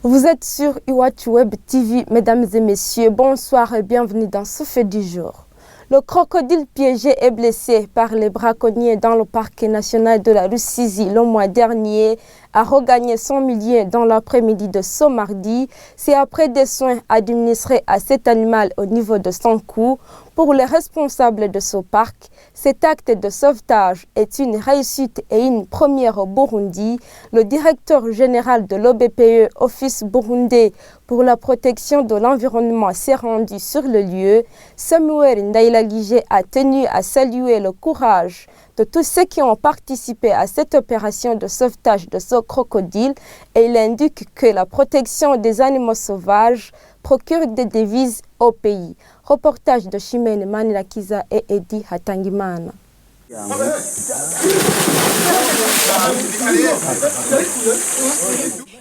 Vous êtes sur Iwachu Web TV, mesdames et messieurs, bonsoir et bienvenue dans ce fait du jour. Le crocodile piégé et blessé par les braconniers dans le parc national de la Rusizi le mois dernier a regagné son milieu dans l'après-midi de ce mardi. C'est après des soins administrés à cet animal au niveau de son cou. Pour les responsables de ce parc, cet acte de sauvetage est une réussite et une première au Burundi. Le directeur général de l'OBPE, Office burundais pour la protection de l'environnement, s'est rendu sur le lieu. Samuel Ndailagije a tenu à saluer le courage de tous ceux qui ont participé à cette opération de sauvetage de ce crocodile et il indique que la protection des animaux sauvages procure des devises au pays. Reportage de Chimène Manilakiza et Eddie Hatangimana.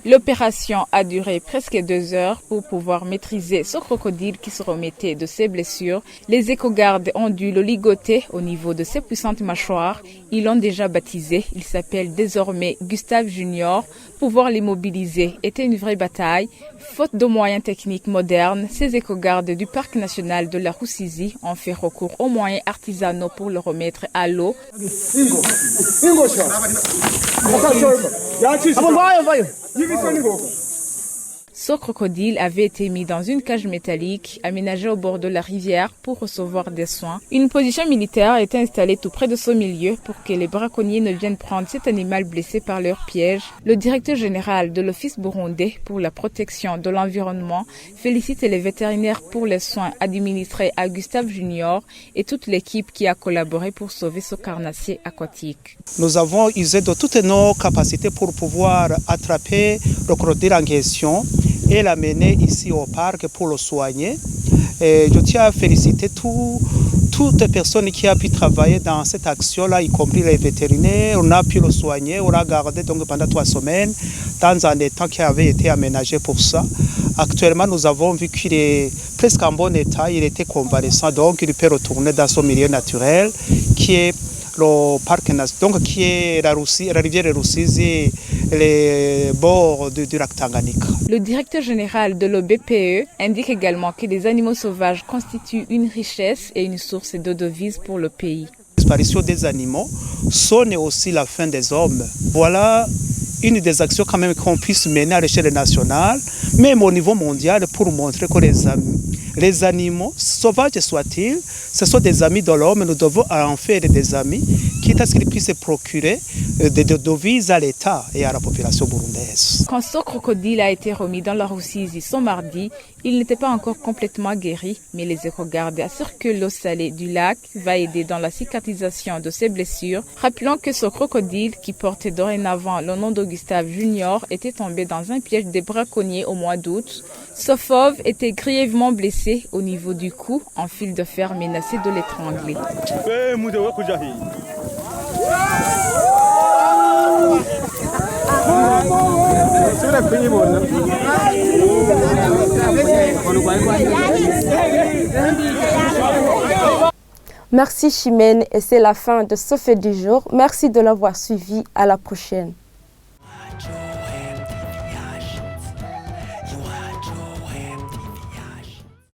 L'opération a duré presque 2 heures pour pouvoir maîtriser ce crocodile qui se remettait de ses blessures. Les éco-gardes ont dû le ligoter au niveau de ses puissantes mâchoires. Ils l'ont déjà baptisé. Il s'appelle désormais Gustave Junior. Pouvoir l'immobiliser était une vraie bataille. Faute de moyens techniques modernes, ces éco-gardes du parc national de la Rusizi ont fait recours aux moyens artisanaux pour le remettre à l'eau. Ce crocodile avait été mis dans une cage métallique aménagée au bord de la rivière pour recevoir des soins. Une position militaire était installée tout près de ce milieu pour que les braconniers ne viennent prendre cet animal blessé par leur piège. Le directeur général de l'Office burundais pour la protection de l'environnement félicite les vétérinaires pour les soins administrés à Gustave Junior et toute l'équipe qui a collaboré pour sauver ce carnassier aquatique. Nous avons usé de toutes nos capacités pour pouvoir attraper le crocodile en question et l'amener ici au parc pour le soigner. Et je tiens à féliciter toutes les personnes qui ont pu travailler dans cette action-là, y compris les vétérinaires. On a pu le soigner, on l'a gardé donc pendant 3 semaines dans un état qui avait été aménagé pour ça. Actuellement, nous avons vu qu'il est presque en bon état, il était convalescent, donc il peut retourner dans son milieu naturel qui est le parc donc qui est la rivière Rusizi, les bords du lac Tanganyika. Le directeur général de l'OBPE indique également que les animaux sauvages constituent une richesse et une source de devises pour le pays. La disparition des animaux sonne aussi la fin des hommes. Voilà une des actions quand même qu'on puisse mener à l'échelle nationale, même au niveau mondial, pour montrer que les animaux, sauvages soient-ils, ce sont des amis de l'homme. Nous devons en faire des amis, quitte à ce qu'ils puissent procurer des devises à l'État et à la population burundaise. Quand ce crocodile a été remis dans la Rusizi ce mardi, il n'était pas encore complètement guéri, mais les éco-gardes assurent que l'eau salée du lac va aider dans la cicatrisation de ses blessures. Rappelons que ce crocodile, qui portait dorénavant le nom de Gustave Junior, était tombé dans un piège des braconniers au mois d'août. Ce fauve était grièvement blessé au niveau du cou, en fil de fer menacé de l'étrangler. Merci Chimène et c'est la fin de ce fait du jour. Merci de l'avoir suivi. À la prochaine.